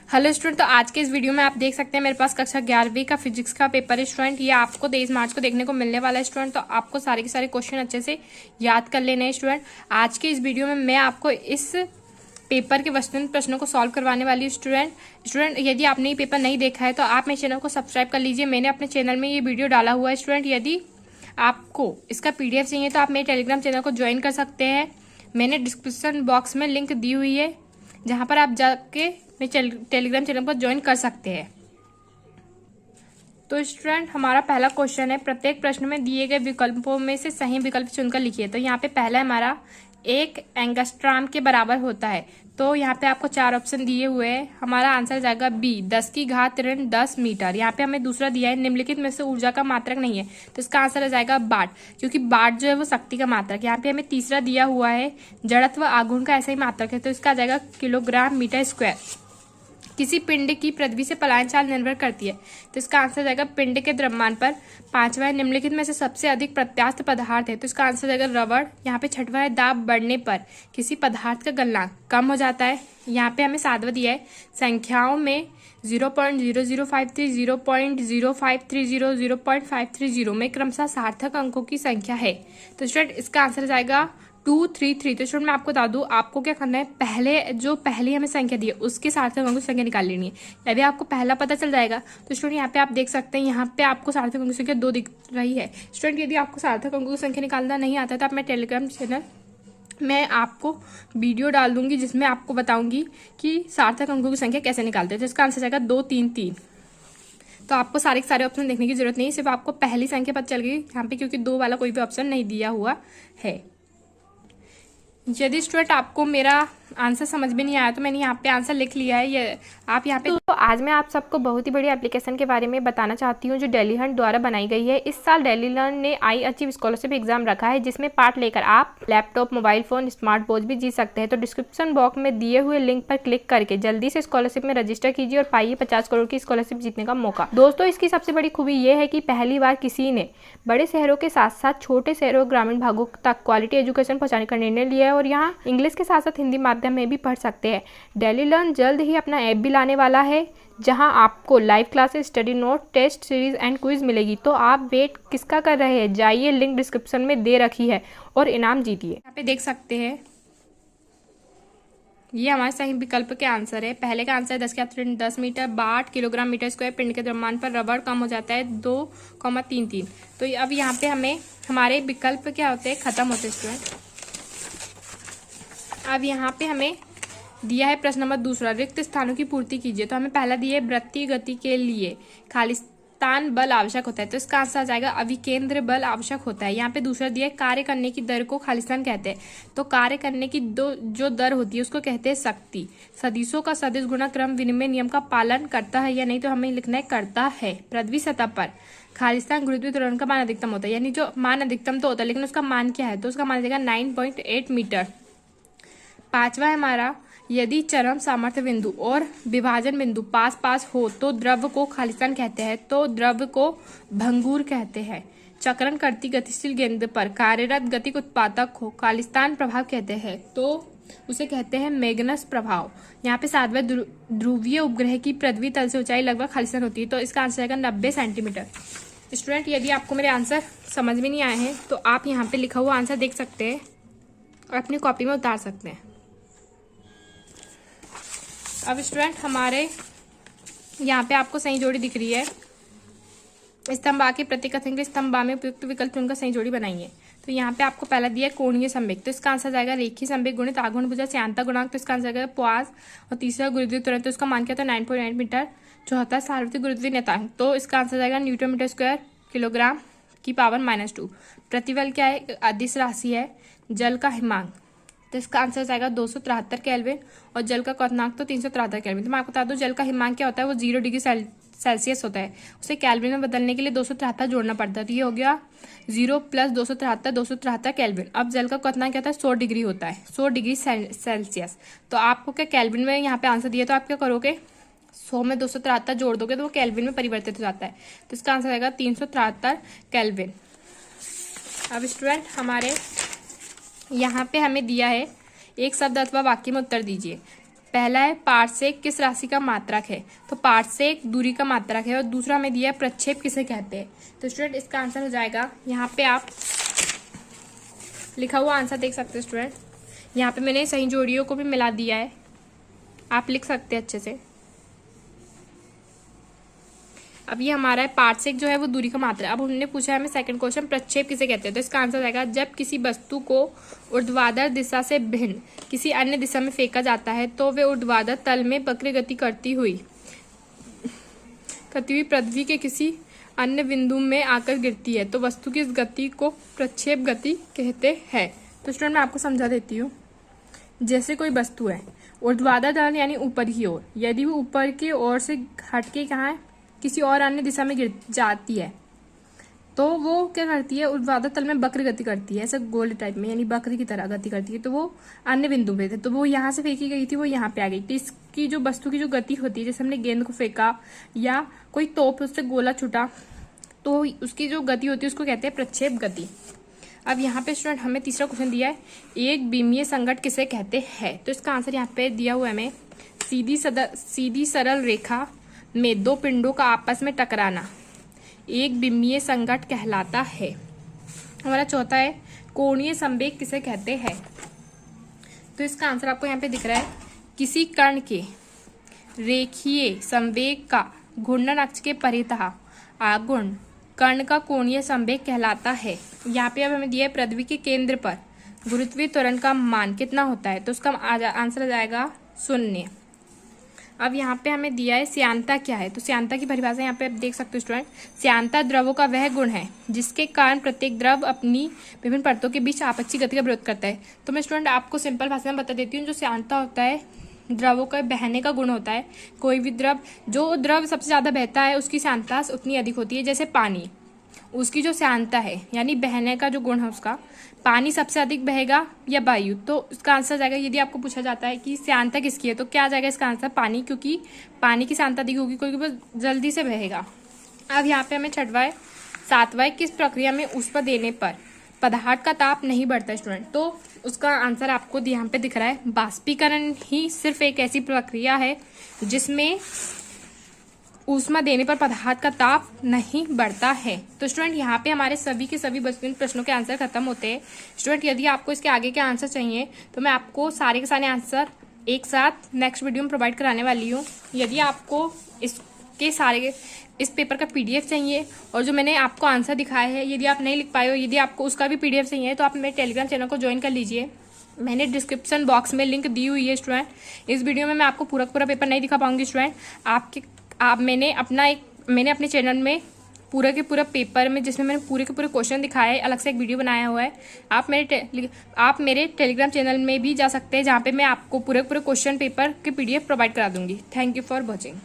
Hello student, तो आज के इस वीडियो में आप देख सकते हैं मेरे पास कक्षा 11वीं का फिजिक्स का पेपर है स्टूडेंट। ये आपको 23 मार्च को देखने को मिलने वाला है स्टूडेंट। तो आपको सारे के सारे क्वेश्चन अच्छे से याद कर लेने हैं स्टूडेंट। आज के इस वीडियो में मैं आपको इस पेपर के वस्तुनिष्ठ प्रश्नों को सॉल्व करवाने वाली हूँ स्टूडेंट। यदि आपने ये पेपर नहीं देखा है तो आप मेरे चैनल को सब्सक्राइब कर लीजिए। मैंने अपने चैनल में ये वीडियो डाला हुआ है स्टूडेंट। यदि आपको इसका PDF चाहिए तो आप मेरे टेलीग्राम चैनल को ज्वाइन कर सकते हैं। मैंने डिस्क्रिप्शन बॉक्स में लिंक दी हुई है, जहाँ पर आप जाके मेरे टेलीग्राम चैनल पर ज्वाइन कर सकते हैं। तो स्टूडेंट, हमारा पहला क्वेश्चन है, प्रत्येक प्रश्न में दिए गए विकल्पों में से सही विकल्प चुनकर लिखिए। तो यहाँ पे पहला हमारा 1 एंगस्ट्रॉम के बराबर होता है। तो यहाँ पे आपको 4 ऑप्शन दिए हुए हैं। हमारा आंसर जाएगा बी, 10⁻10 मीटर। यहाँ पे हमें दूसरा दिया है, निम्नलिखित में से ऊर्जा का मात्रक नहीं है। तो इसका आंसर आ जाएगा वाट, क्योंकि वाट जो है वो शक्ति का मात्रक। यहाँ पे हमें तीसरा दिया हुआ है, जड़त्व आघूर्ण का ऐसा ही मात्रक है। तो इसका आ जाएगा किलोग्राम मीटर स्क्वायर। किसी पिंड की पृथ्वी से पलायन चाल निर्भर करती है। तो इसका आंसर जाएगा पिंड के द्रव्यमान पर। पांचवा है, निम्नलिखित में से सबसे अधिक प्रत्यास्थ पदार्थ है। तो इसका आंसर जाएगा रबड़। यहाँ पे छठवा है, दाब बढ़ने पर किसी पदार्थ का गलनांक कम हो जाता है। यहाँ पे हमें सातवां दिया है, संख्याओं में 0.0053, 0.0530, 0.530 में क्रमशः सार्थक अंकों की संख्या है। तो स्टूडेंट, इसका आंसर जाएगा 233। तो स्टूडेंट, मैं आपको बता दूं, आपको क्या करना है, पहले हमें संख्या दी है उसके सार्थक अंकों की संख्या निकाल लेनी है। यदि आपको पहला पता चल जाएगा तो स्टूडेंट यहाँ पे आप देख सकते हैं, यहाँ पे आपको सार्थक अंकों की संख्या 2 दिख रही है। स्टूडेंट, यदि आपको सार्थक अंकों की संख्या निकालना नहीं आता तो आप मेरे टेलीग्राम चैनल मैं आपको वीडियो डाल दूंगी जिसमें आपको बताऊंगी कि सार्थक अंकों की संख्या कैसे निकालते हैं। तो इसका आंसर जाएगा 233। तो आपको सारे के सारे ऑप्शन देखने की जरूरत नहीं है, सिर्फ आपको पहली संख्या पता चल गई यहाँ पे, क्योंकि 2 वाला कोई भी ऑप्शन नहीं दिया हुआ है। यदि स्टूडेंट आपको मेरा आंसर समझ में नहीं आया तो मैंने यहाँ पे आंसर लिख लिया है, ये आप यहाँ पे। तो आज मैं आप सबको बहुत ही बड़ी एप्लीकेशन के बारे में बताना चाहती हूँ जो डेली हंट द्वारा बनाई गई है। इस साल डेली लर्न ने आई अचीव स्कॉलरशिप एग्जाम रखा है, जिसमें पार्ट लेकर आप laptop, mobile phone, smart watch भी जीत सकते हैं। तो डिस्क्रिप्शन बॉक्स में दिए हुए लिंक पर क्लिक करके जल्दी से स्कॉलरशिप में रजिस्टर कीजिए और पाइए 50 करोड़ की स्कॉलरशिप जीतने का मौका। दोस्तों, इसकी सबसे बड़ी खूबी ये है कि पहली बार किसी ने बड़े शहरों के साथ साथ छोटे शहरों और ग्रामीण भागों तक क्वालिटी एजुकेशन पहुंचाने का निर्णय लिया है, और यहाँ इंग्लिश के साथ साथ हिंदी माध्यम में भी पढ़ सकते हैं। डेली लर्न जल्द ही अपना ऐप भी लाने वाला है, जहां आपको live classes, study note, test series and quiz मिलेगी। तो आप वेट किसका कर रहे हैं, जाइए, लिंक डिस्क्रिप्शन में दे रखी है और इनाम जीतिए। यहाँ पे देख सकते हैं, ये हमारे सही विकल्प के आंसर है। पहले का आंसर 10⁻10 मीटर। वाट किलोग्राम मीटर स्क्वायर। पिंड के द्रव्यमान पर रबड़ कम हो जाता है 2,33। तो अब यहाँ पे हमें हमारे विकल्प क्या होते हैं, खत्म होते हैं स्टूडेंट। अब यहाँ पे हमें दिया है प्रश्न नंबर दूसरा, रिक्त स्थानों की पूर्ति कीजिए। तो हमें पहला दिया है, वृत्तीय गति के लिए खालिस्तान बल आवश्यक होता है। तो इसका आंसर आ जाएगा अभिकेंद्र बल आवश्यक होता है। यहाँ पे दूसरा दिया है, कार्य करने की दर को खालिस्तान कहते हैं। तो कार्य करने की जो दर होती है उसको कहते हैं शक्ति। सदिशों का सदिश गुणा क्रम विनिमय नियम का पालन करता है या नहीं, तो हमें लिखना है करता है। पृथ्वी सतह पर खालिस्तान गुरुत्वीय त्वरण का मान अधिकतम होता है, यानी जो मान अधिकतम तो होता है लेकिन उसका मान क्या है, तो उसका मान जाएगा 9.8 मीटर। पांचवा है हमारा, यदि चरम सामर्थ्य बिंदु और विभाजन बिंदु पास पास हो तो द्रव को खालिस्तान कहते हैं, तो द्रव को भंगूर कहते हैं। चक्रण करती गतिशील गेंद पर कार्यरत गतिक उत्पादक हो खालिस्तान प्रभाव कहते हैं, तो उसे कहते हैं मैग्नस प्रभाव। यहाँ पे सातवें, ध्रुवीय उपग्रह की पृथ्वी तल से ऊंचाई लगभग खालिस्तान होती है। तो इसका आंसर आएगा 90 सेंटीमीटर। स्टूडेंट, यदि आपको मेरे आंसर समझ में नहीं आए हैं तो आप यहाँ पे लिखा हुआ आंसर देख सकते हैं और अपनी कॉपी में उतार सकते हैं। अब स्टूडेंट, हमारे यहाँ पे आपको सही जोड़ी दिख रही है। स्तंभ आ के प्रत्येक कथन के स्तंभ में उपयुक्त विकल्प चुनकर सही जोड़ी बनाइए। तो यहाँ पे आपको पहला दिया है कोणीय संवेग। तो इसका आंसर जाएगा रेखीय संवेग गुणित आघूर्ण भुजा श्यानता गुणांक। तो इसका आंसर जाएगा पास। और तीसरा गुरुत्वीय त्वरण, तो इसका मान क्या था, 9.9 मीटर। चौथा सार्वत्रिक गुरुत्वीय नियतांक, तो इसका आंसर जाएगा न्यूटन मीटर स्क्वायर किलोग्राम की पावर -2। प्रतिबल क्या है, अदिश राशि है। जल का हिमांक, तो इसका आंसर जाएगा 273 केल्विन। और जल का क्वथनांक तो 373 केल्विन। तो मैं आपको बता दूं, जल का हिमांक क्या होता है, वो 0 डिग्री सेल्सियस होता है। उसे केल्विन में बदलने के लिए 273 जोड़ना पड़ता है। तो ये हो गया 0 + 273 केल्विन। अब जल का क्वथनांक क्या होता है, 100 डिग्री होता है, 100 डिग्री सेल्सियस। तो आपको क्या केल्विन में यहाँ पे आंसर दिया, तो आप क्या करोगे, 100 में 273 जोड़ दोगे तो वो केल्विन में परिवर्तित हो जाता है। तो इसका आंसर आएगा 373 केल्विन। अब स्टूडेंट, हमारे यहाँ पे हमें दिया है, एक शब्द अथवा वाक्य में उत्तर दीजिए। पहला है पार्सेक किस राशि का मात्रक है, तो पार्सेक दूरी का मात्रक है। और दूसरा हमें दिया है प्रक्षेप किसे कहते हैं। तो स्टूडेंट इसका आंसर हो जाएगा, यहाँ पे आप लिखा हुआ आंसर देख सकते हैं स्टूडेंट। यहाँ पे मैंने सही जोड़ियों को भी मिला दिया है, आप लिख सकते हैं अच्छे से। अब ये हमारा है पार्सेक जो है वो दूरी का मात्रा। अब हमने पूछा है हमें सेकंड क्वेश्चन प्रक्षेप किसे कहते हैं, तो इसका आंसर आएगा जब किसी वस्तु को ऊर्ध्वाधर दिशा से भिन्न किसी अन्य दिशा में फेंका जाता है तो वे ऊर्ध्वाधर तल में वक्र गति करती हुई पृथ्वी के किसी अन्य बिंदु में आकर गिरती है, तो वस्तु की इस गति को प्रक्षेप गति कहते हैं। तो स्टूडेंट मैं आपको समझा देती हूँ। जैसे कोई वस्तु है ऊर्ध्वाधर तल यानी ऊपर की ओर, यदि वो ऊपर की ओर से हटके कहाँ है किसी और अन्य दिशा में गिर जाती है तो वो क्या करती है, ऊर्ध्वाधर तल में वक्र गति करती है, ऐसे गोल टाइप में यानी वक्र की तरह गति करती है। तो वो अन्य बिंदु पे थे, तो वो यहाँ से फेंकी गई थी, वो यहाँ पे आ गई। तो इसकी जो वस्तु की जो गति होती है, जैसे हमने गेंद को फेंका या कोई तोप उससे गोला छूटा, तो उसकी जो गति होती है उसको कहते हैं प्रक्षेप गति। अब यहाँ पे स्टूडेंट हमें तीसरा क्वेश्चन दिया है एक बिमीय संघट किसे कहते हैं, तो इसका आंसर यहाँ पे दिया हुआ है हमें सीधी सरल रेखा में दो पिंडों का आपस में टकराना एक बिमीय संघट कहलाता है। हमारा चौथा है कोणीय संवेग किसे कहते हैं, तो इसका आंसर आपको यहाँ पे दिख रहा है किसी कण के रेखीय संवेग का घूर्णन अक्ष के परितः आघूर्ण कण का कोणीय संवेग कहलाता है। यहाँ पे अब हमें दिया है पृथ्वी के केंद्र पर गुरुत्वीय त्वरण का मान कितना होता है, तो उसका आंसर आ जाएगा 0। अब यहाँ पे हमें दिया है श्यानता क्या है, तो श्यानता की परिभाषा यहाँ पे आप देख सकते हो स्टूडेंट। श्यानता द्रवों का वह गुण है जिसके कारण प्रत्येक द्रव अपनी विभिन्न परतों के बीच आपसी गति का विरोध करता है। तो मैं स्टूडेंट आपको सिंपल भाषा में बता देती हूँ। जो श्यानता होता है द्रवों का बहने का गुण होता है। कोई भी जो द्रव सबसे ज्यादा बहता है उसकी श्यानता उतनी अधिक होती है। जैसे पानी, उसकी जो श्यानता है यानी बहने का जो गुण है उसका, पानी सबसे अधिक बहेगा या वायु, तो इसका आंसर जाएगा। यदि आपको पूछा जाता है कि श्यानता किसकी है तो क्या आ जाएगा इसका आंसर पानी, क्योंकि पानी की श्यानता अधिक होगी क्योंकि वो जल्दी से बहेगा। अब यहाँ पे हमें छठवां सातवां किस प्रक्रिया में ऊष्मा देने पर पदार्थ का ताप नहीं बढ़ता स्टूडेंट, तो उसका आंसर आपको यहाँ पे दिख रहा है बाष्पीकरण ही सिर्फ एक ऐसी प्रक्रिया है जिसमें ऊष्मा देने पर पदार्थ का ताप नहीं बढ़ता है। तो स्टूडेंट यहाँ पे हमारे सभी के सभी बचपन प्रश्नों के आंसर खत्म होते हैं। स्टूडेंट यदि आपको इसके आगे के आंसर चाहिए तो मैं आपको सारे के सारे आंसर एक साथ नेक्स्ट वीडियो में प्रोवाइड कराने वाली हूँ। यदि आपको इस पेपर का PDF चाहिए और जो मैंने आपको आंसर दिखाया है यदि आप नहीं लिख पाए हो, यदि आपको उसका भी PDF चाहिए तो आप मेरे टेलीग्राम चैनल को ज्वाइन कर लीजिए। मैंने डिस्क्रिप्शन बॉक्स में लिंक दी हुई है स्टूडेंट। इस वीडियो में मैं आपको पूरा पेपर नहीं दिखा पाऊंगी स्टूडेंट। मैंने अपने चैनल में पूरा के पूरा पेपर में जिसमें मैंने पूरे के पूरे क्वेश्चन दिखाया है, अलग से एक वीडियो बनाया हुआ है। आप मेरे टेलीग्राम चैनल में भी जा सकते हैं जहाँ पे मैं आपको पूरे क्वेश्चन पेपर के PDF प्रोवाइड करा दूंगी। Thank you for watching.